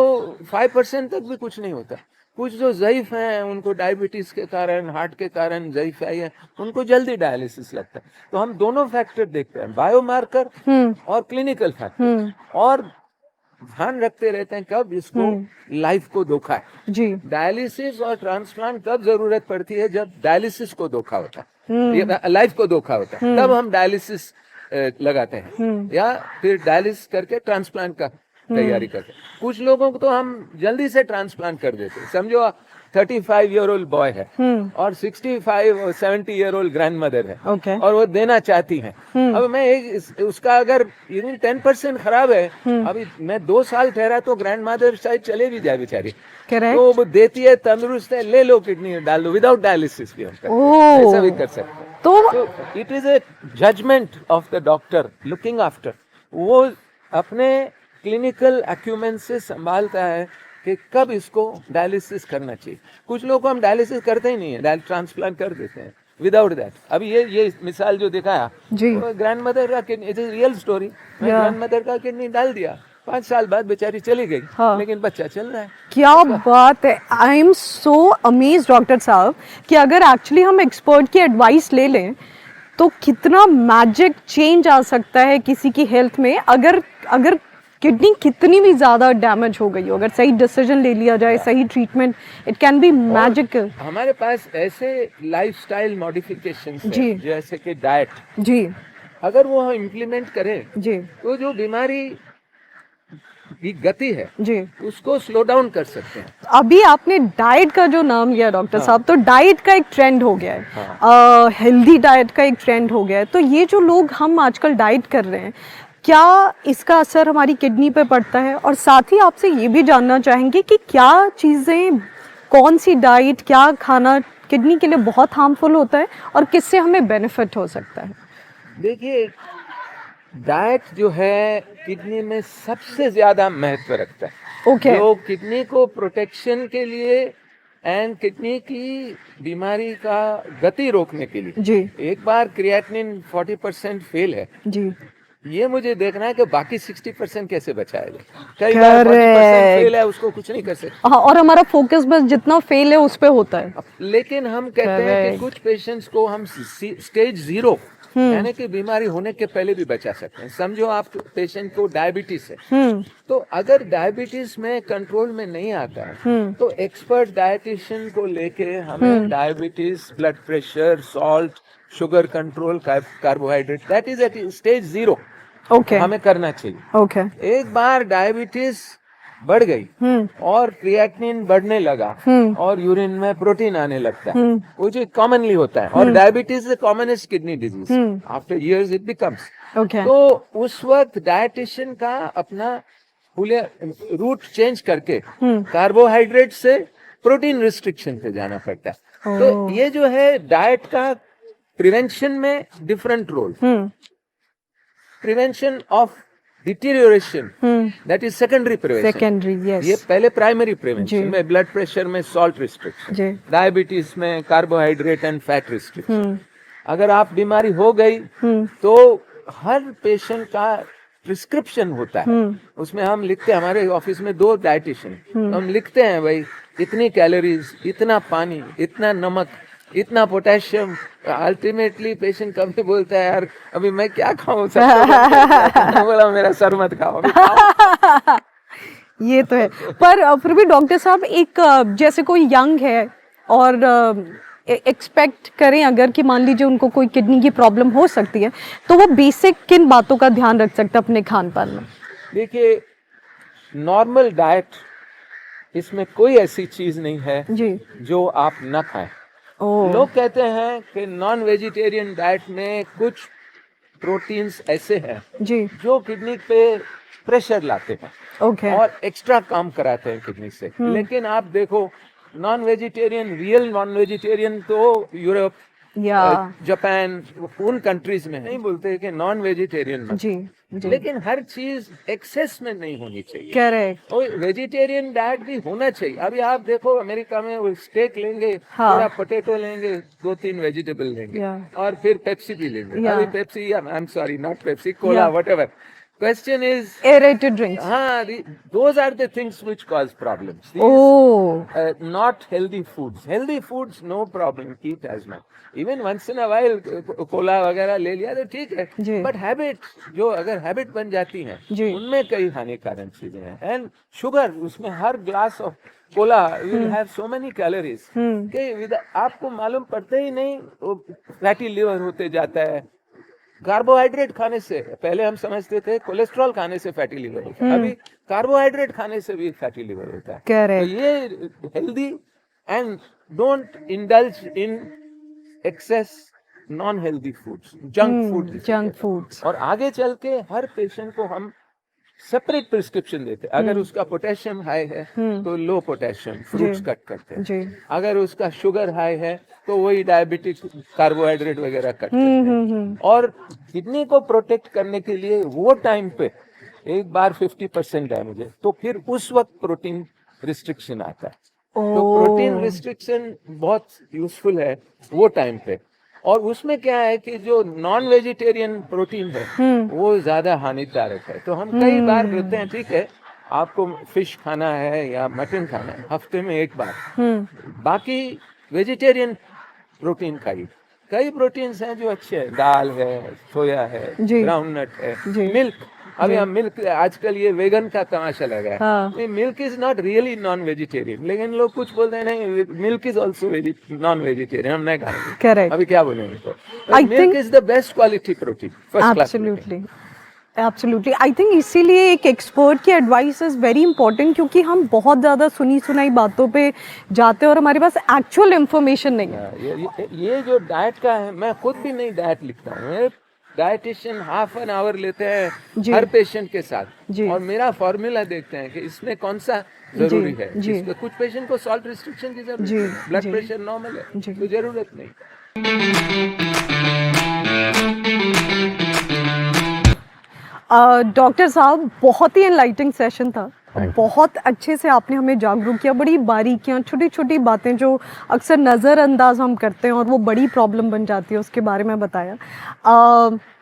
5% तक भी कुछ नहीं होता। कुछ जो ज़ईफ हैं, उनको डायबिटीज के कारण, हार्ट के कारण ज़ईफाई है, उनको जल्दी डायलिसिस लगता है। तो हम दोनों फैक्टर देखते हैं, बायोमार्कर और क्लिनिकल फैक्टर, और ध्यान रखते रहते हैं कब इसको लाइफ को धोखा है। जी। डायलिसिस और ट्रांसप्लांट तब जरूरत पड़ती है जब डायलिसिस को धोखा होता है, लाइफ को धोखा होता है, तब हम डायलिसिस लगाते हैं या फिर डायलिसिस करके ट्रांसप्लांट का तैयारी करते हैं। कुछ लोगों को तो हम जल्दी से ट्रांसप्लांट कर देते हैं। समझो 35-year-old बॉय है और 65 और 70-year-old ग्रैंडमदर है, और वो देना चाहती हैं। अब मैं उसका अगर 10% खराब है, अभी मैं 2 साल ठहरा तो ग्रैंडमदर शायद चले भी जाए बेचारी, तो वो देती है, तंदुरुस्त है, ले लो किडनी डाल दो, विदाउट डायलिसिस भी हम ऐसा भी कर सकते हैं। तो it is a judgement of the doctor looking after, वो अपने क्लिनिकल एक्यूमेन से संभालता है कि कब इसको डायलिसिस करना चाहिए। कुछ लोग को हम डायलिसिस करते ही नहीं है, ट्रांसप्लांट कर देते हैं विदाउट दैट। अभी ये मिसाल जो दिखाया, ग्रैंडमदर का kidney, it is real story, grandmother का किडनी डाल दिया, 5 साल बाद बेचारी चली गई, लेकिन बच्चा चल रहा है। क्या बात है। I am so amaze doctor साहब कि अगर एक्चुअली हम एक्सपर्ट की एडवाइस ले लें तो कितना मैजिक चेंज आ सकता है किसी की हेल्थ में। अगर किडनी कितनी भी ज़्यादा डैमेज हो गई हो, अगर सही डिसीजन ले लिया जाए, सही treatment, it can be magical. हमारे पास ऐसे लाइफस्टाइल मॉडिफिकेशंस हैं, जैसे कि डाइट जी, अगर वो हम इम्प्लीमेंट करें जी, तो जो बीमारी की गति है जी, उसको स्लो डाउन कर सकते हैं। अभी आपने डाइट का जो नाम लिया डॉक्टर साहब, तो डाइट का एक ट्रेंड हो गया है, हेल्दी डाइट का एक ट्रेंड हो गया है। तो ये जो लोग हम आजकल डाइट कर रहे हैं, क्या इसका असर हमारी किडनी पे पड़ता है? और साथ ही आपसे ये भी जानना चाहेंगे कि क्या चीज़ें, कौन सी डाइट, क्या खाना किडनी के लिए बहुत हार्मफुल होता है और किससे हमें बेनिफिट हो सकता है? देखिए, डाइट जो है किडनी में सबसे ज्यादा महत्व रखता है। जो किडनी को प्रोटेक्शन के लिए एंड किडनी की बीमारी का गति रोकने के लिए जी। एक बार क्रिएटिनिन 40% फेल है जी, ये मुझे देखना है कि बाकी 60% कैसे बचाएगा। कई बार 40% फेल है, उसको कुछ नहीं कर सकते। और हमारा फोकस बस जितना फेल है उस पे होता है। लेकिन हम कहते हैं कि कुछ पेशेंट्स को हम स्टेज 0 यानी कि बीमारी होने के पहले भी बचा सकते हैं। समझो आप पेशेंट को डायबिटीज है, तो अगर डायबिटीज में कंट्रोल में नहीं आता है तो एक्सपर्ट डायटिशियन को लेके हमें diabetes, blood pressure, salt, sugar control, carbohydrate, that is at stage 0 हमें करना चाहिए। एक बार डायबिटीज बढ़ गई और क्रिएटिनिन बढ़ने लगा और यूरिन में प्रोटीन आने लगता है, वो जो कॉमनली होता है, और diabetes is the commonest kidney disease, after years it becomes. तो उस वक्त डायटिशियन का अपना रूट चेंज करके कार्बोहाइड्रेट से प्रोटीन रिस्ट्रिक्शन पे जाना पड़ता है। तो ये जो है डाइट का प्रिवेंशन में different role, prevention of deterioration, that is secondary prevention. ये पहले प्राइमरी प्रिवेंशन में ब्लड प्रेशर में सॉल्ट रिस्ट्रिक्शन, डायबिटीज में कार्बोहाइड्रेट एंड फैट रिस्ट्रिक्शन। अगर आप बीमारी हो गई तो हर पेशेंट का प्रिस्क्रिप्शन होता है, उसमें हम लिखते हैं, हमारे ऑफिस में 2 डाइटिशियन, हम लिखते हैं भाई इतनी कैलोरीज, इतना पानी, इतना नमक, इतना पोटेशियम। अल्टीमेटली पेशेंट कभी बोलता है यार अभी मैं क्या खाऊं, बोला मेरा सर मत खाओ। ये तो है। पर फिर भी डॉक्टर साहब, एक जैसे कोई यंग है और एक्सपेक्ट करें अगर कि मान लीजिए उनको कोई किडनी की प्रॉब्लम हो सकती है, तो वो बेसिक किन बातों का ध्यान रख सकते हैं अपने खान पान में? देखिए, नॉर्मल डाइट, इसमें कोई ऐसी चीज नहीं है जी जो आप न खाएं। लोग कहते हैं कि नॉन वेजिटेरियन डाइट में कुछ प्रोटीन्स ऐसे हैं जी जो किडनी पे प्रेशर लाते हैं ओके और एक्स्ट्रा काम कराते हैं किडनी से। लेकिन आप देखो non vegetarian, real non vegetarian तो यूरोप, या जापान, उन कंट्रीज में नहीं बोलते कि नॉन वेजिटेरियन मत। जी जी लेकिन हर चीज एक्सेस में नहीं होनी चाहिए। करेक्ट और वेजिटेरियन डाइट भी होना चाहिए। अभी आप देखो अमेरिका में वो स्टेक लेंगे, हाँ। थोड़ा पोटैटो लेंगे, 2-3 वेजिटेबल लेंगे Yeah. और फिर पेप्सी भी लेंगे। Yeah. अभी Pepsi, I am sorry, not Pepsi, Cola, Yeah. Whatever. Question is, aerated drinks those are the things which cause problems. These, not healthy foods. Healthy foods, no problem, eat as much. Even once in a while, Cola वगैरह ले लिया तो ठीक है। जी। But habit, जो अगर habit बन जाती हैं, जी। उनमें कई हानिकारक चीजें हैं। एंड शुगर, उसमें हर glass of cola will have so many calories कि आपको मालूम पड़ते ही नहीं, फैटी लिवर होते जाता है। कार्बोहाइड्रेट खाने से, पहले हम समझते थे कोलेस्ट्रॉल खाने से फैटी लिवर होता है, अभी कार्बोहाइड्रेट खाने से भी फैटी लिवर होता है। Correct. तो ये healthy and don't indulge in excess non healthy foods, junk food. Junk foods और आगे चल के हर पेशेंट को हम सेपरेट प्रिस्क्रिप्शन देते हैं। अगर उसका पोटेशियम हाई है तो लो पोटेशियम फ्रूट्स कट करते हैं। जी अगर उसका शुगर हाई है तो वही डायबिटिक कार्बोहाइड्रेट वगैरह कट करते हैं। और किडनी को प्रोटेक्ट करने के लिए वो टाइम पे एक बार 50% डैमेज है तो फिर उस वक्त प्रोटीन रिस्ट्रिक्शन आता है। तो प्रोटीन रिस्ट्रिक्शन बहुत यूजफुल है वो टाइम पे। और उसमें क्या है कि जो नॉन वेजिटेरियन प्रोटीन है वो ज्यादा हानिकारक है। तो हम कई बार कहते हैं ठीक है आपको फिश खाना है या मटन खाना है हफ्ते में एक बार, बाकी वेजिटेरियन प्रोटीन खाइए। कई प्रोटीन्स हैं जो अच्छे हैं, दाल है, सोया है, जी। ग्राउंडनट है, जी। मिल्क। अभी हम मिल्क, आजकल ये वेगन का तमाशा लगा है। हाँ। Milk is not really non vegetarian, लेकिन लोग कुछ बोलते हैं नहीं milk is also non vegetarian, हम नहीं खाएंगे। करेक्ट अभी क्या बोलेंगे तो I milk think- is the best quality protein, first class. Absolutely absolutely I think इसीलिए एक एक्सपर्ट की एडवाइस इज़ वेरी इंपॉर्टेंट, क्योंकि हम बहुत ज़्यादा सुनी सुनाई बातों पे जाते हैं और हमारे पास एक्चुअल इंफॉर्मेशन नहीं है। ये जो डाइट का है, मैं खुद भी नहीं डाइट लिखता हूँ। डाइटिशियन हाफ एन आवर लेते हैं जी। हर पेशेंट के साथ जी। और मेरा फॉर्मूला देखते हैं कि इसमें कौन सा जरूरी जी, है। जी। इसमें कुछ पेशेंट को सॉल्ट रिस्ट्रिक्शन की जरूरत जी, है, ब्लड जी। प्रेशर नॉर्मल है जी। तो जरूरत नहीं। डॉक्टर साहब बहुत ही एनलाइटिंग सेशन था, Thank you. बहुत अच्छे से आपने हमें जागरूक किया। बड़ी बारीकियाँ, छोटी छोटी बातें जो अक्सर नज़रअंदाज हम करते हैं और वो बड़ी प्रॉब्लम बन जाती है, उसके बारे में बताया।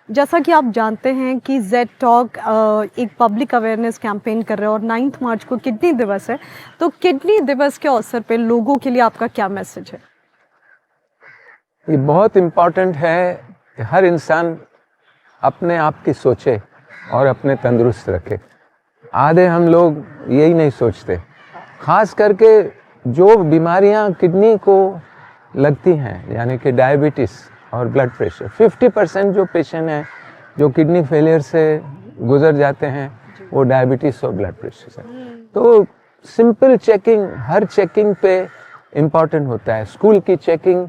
जैसा कि आप जानते हैं कि जेड टॉक एक पब्लिक अवेयरनेस कैंपेन कर रहे हैं और 9 मार्च को किडनी दिवस है, तो किडनी दिवस के अवसर पे लोगों के लिए आपका क्या मैसेज है? ये बहुत इम्पोर्टेंट है कि हर इंसान अपने आप की सोचे और अपने तंदुरुस्त रखे। आधे हम लोग यही नहीं सोचते, खास करके जो बीमारियां किडनी को लगती हैं, यानी कि डायबिटीज़ और ब्लड प्रेशर। 50% जो पेशेंट हैं जो किडनी फेलियर से गुजर जाते हैं वो डायबिटीज़ और ब्लड प्रेशर से। तो सिंपल चेकिंग हर चेकिंग पे इम्पॉर्टेंट होता है। स्कूल की checking,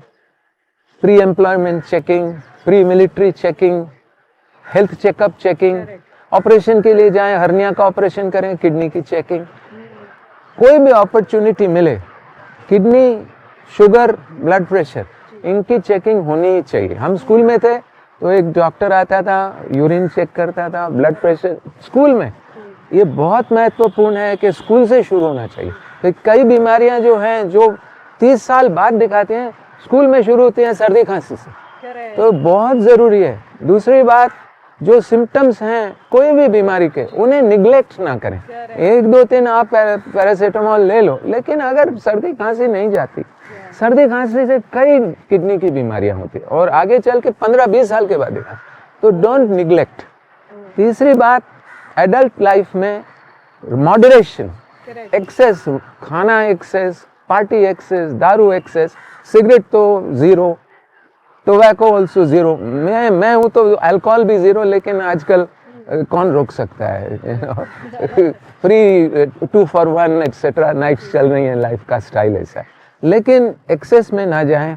pre employment checking, pre military checking, health checkup checking, operation के लिए जाएं, हर्निया का ऑपरेशन करें, किडनी की चेकिंग। कोई भी अपॉर्चुनिटी मिले, किडनी, शुगर, ब्लड प्रेशर, इनकी चेकिंग होनी ही चाहिए। हम स्कूल में थे तो एक डॉक्टर आता था, यूरिन चेक करता था, ब्लड प्रेशर स्कूल में। ये बहुत महत्वपूर्ण है कि स्कूल से शुरू होना चाहिए। तो कई बीमारियां जो हैं जो 30 साल बाद दिखाते हैं, स्कूल में शुरू होती हैं सर्दी खांसी से, तो बहुत ज़रूरी है। दूसरी बात, जो सिम्टम्स हैं कोई भी बीमारी के, उन्हें निगलेक्ट ना करें। 1 2 3 आप पैरासीटामोल ले लो, लेकिन अगर सर्दी खांसी नहीं जाती, सर्दी खांसी से कई किडनी की बीमारियां होती हैं और आगे चल के 15-20 साल के बाद दिखा, तो डोंट निगलेक्ट। तीसरी बात, एडल्ट लाइफ में मॉडरेशन, एक्सेस खाना, एक्सेस पार्टी, एक्सेस दारू, एक्सेस सिगरेट तो ज़ीरो, टोबैको ऑल्सो ज़ीरो। मैं हूँ तो अल्कोहल भी ज़ीरो, लेकिन आजकल कौन रोक सकता है। फ्री 2 for 1 एक्सेट्रा नाइट्स चल रही हैं, लाइफ का स्टाइल ऐसा है। लेकिन एक्सेस में ना जाएं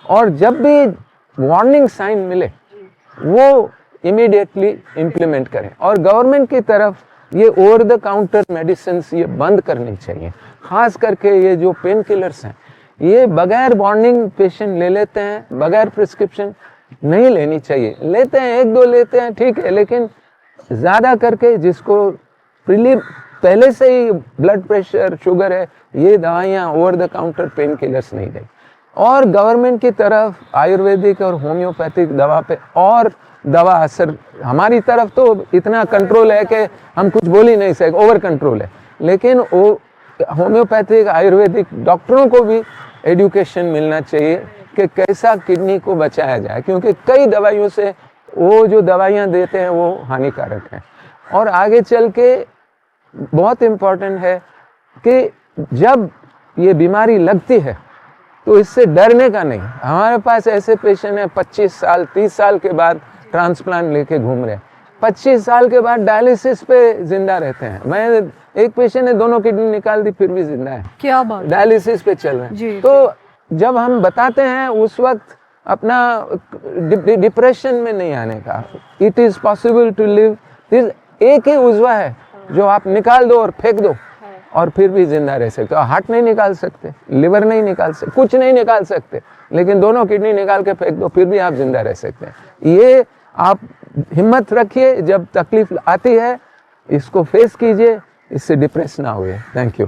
और जब भी वार्निंग साइन मिले वो इमीडिएटली इम्प्लीमेंट करें। और गवर्नमेंट की तरफ ये ओवर द काउंटर मेडिसिन ये बंद करनी चाहिए। खास करके ये जो पेन किलर्स हैं, ये बगैर वार्निंग पेशेंट ले लेते हैं, बगैर प्रिस्क्रिप्शन नहीं लेनी चाहिए। लेते हैं, एक दो लेते हैं, ठीक है, लेकिन ज़्यादा करके जिसको पहले से ही ब्लड प्रेशर, शुगर है, ये दवाइयाँ over the counter pain killers नहीं दें। और गवर्नमेंट की तरफ आयुर्वेदिक और होम्योपैथिक दवा पे और दवा असर, हमारी तरफ तो इतना कंट्रोल है कि हम कुछ बोल ही नहीं सकते, ओवर कंट्रोल है, लेकिन वो होम्योपैथिक आयुर्वेदिक डॉक्टरों को भी एजुकेशन मिलना चाहिए कि कैसा किडनी को बचाया जाए, क्योंकि कई दवाइयों से वो जो दवाइयाँ देते हैं वो हानिकारक हैं। और आगे चल के बहुत इम्पोर्टेंट है कि जब ये बीमारी लगती है तो इससे डरने का नहीं। हमारे पास ऐसे पेशेंट हैं 25 साल 30 साल के बाद ट्रांसप्लांट लेके घूम रहे हैं, 25 साल के बाद डायलिसिस पे जिंदा रहते हैं। मैं एक पेशेंट ने दोनों किडनी निकाल दी फिर भी जिंदा है, क्या बात, डायलिसिस पे चल रहे हैं। तो जब हम बताते हैं उस वक्त अपना डिप्रेशन में नहीं आने का, it is possible to live. एक ही उजवा है जो आप निकाल दो और फेंक दो और फिर भी जिंदा रह सकते हो। हार्ट नहीं निकाल सकते, लिवर नहीं निकाल सकते, कुछ नहीं निकाल सकते, लेकिन दोनों किडनी निकाल के फेंक दो फिर भी आप जिंदा रह सकते हैं। ये आप हिम्मत रखिए, जब तकलीफ आती है इसको फेस कीजिए, इससे डिप्रेस ना हुए। Thank you.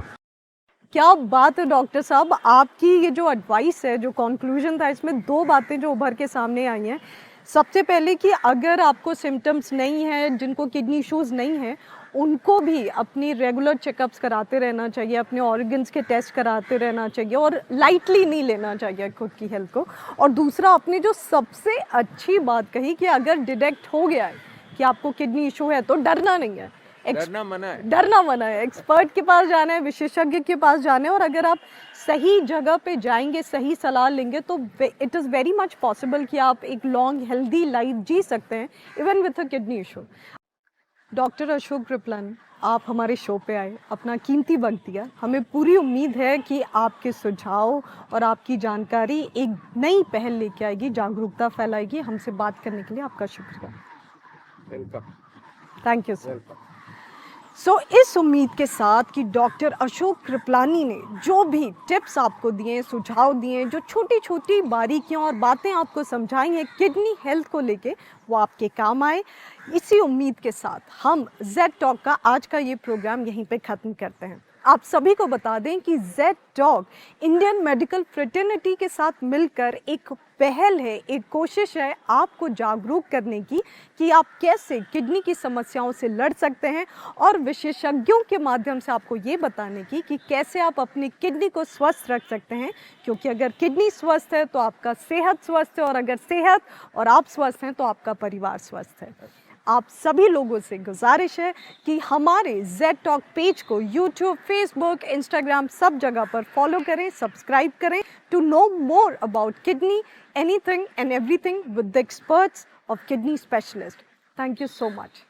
क्या बात है डॉक्टर साहब, आपकी ये जो एडवाइस है, जो कंक्लूजन था, इसमें दो बातें जो उभर के सामने आई हैं। सबसे पहले कि अगर आपको सिम्टम्स नहीं है, जिनको किडनी इश्यूज़ नहीं है, उनको भी अपनी रेगुलर चेकअप्स कराते रहना चाहिए, अपने ऑर्गन्स के टेस्ट कराते रहना चाहिए और लाइटली नहीं लेना चाहिए खुद की हेल्थ को। और दूसरा, आपने जो सबसे अच्छी बात कही कि अगर डिटेक्ट हो गया है कि आपको किडनी इशू है तो डरना नहीं है, डरना मना है, डरना मना है। एक्सपर्ट के पास जाना है, विशेषज्ञ के पास जाना है, और अगर आप सही जगह पे जाएंगे, सही सलाह लेंगे, तो it is very much possible कि आप एक लॉन्ग हेल्दी लाइफ जी सकते हैं even with a kidney issue. Doctor Ashok Kripalani, आप हमारे शो पे आए, अपना कीमती वक्त दिया। हमें पूरी उम्मीद है कि आपके सुझाव और आपकी जानकारी एक नई पहल लेके आएगी, जागरूकता फैलाएगी। हमसे बात करने के लिए आपका शुक्रिया। Welcome. Thank you sir. So इस उम्मीद के साथ कि डॉक्टर अशोक कृपलानी ने जो भी टिप्स आपको दिए, सुझाव दिए, जो छोटी छोटी बारीकियां और बातें आपको समझाई हैं किडनी हेल्थ को लेके, वो आपके काम आए। इसी उम्मीद के साथ हम जेड टॉक का आज का ये प्रोग्राम यहीं पे ख़त्म करते हैं। आप सभी को बता दें कि Z talk Indian medical fraternity के साथ मिलकर एक पहल है, एक कोशिश है आपको जागरूक करने की कि आप कैसे किडनी की समस्याओं से लड़ सकते हैं, और विशेषज्ञों के माध्यम से आपको ये बताने की कि कैसे आप अपनी किडनी को स्वस्थ रख सकते हैं। क्योंकि अगर किडनी स्वस्थ है तो आपका सेहत स्वस्थ है, और अगर सेहत और आप स्वस्थ हैं तो आपका परिवार स्वस्थ है। आप सभी लोगों से गुजारिश है कि हमारे जेड टॉक पेज को यूट्यूब, फेसबुक, इंस्टाग्राम सब जगह पर फॉलो करें, सब्सक्राइब करें, to know more about kidney, anything and everything with the experts of kidney specialist. Thank you so much.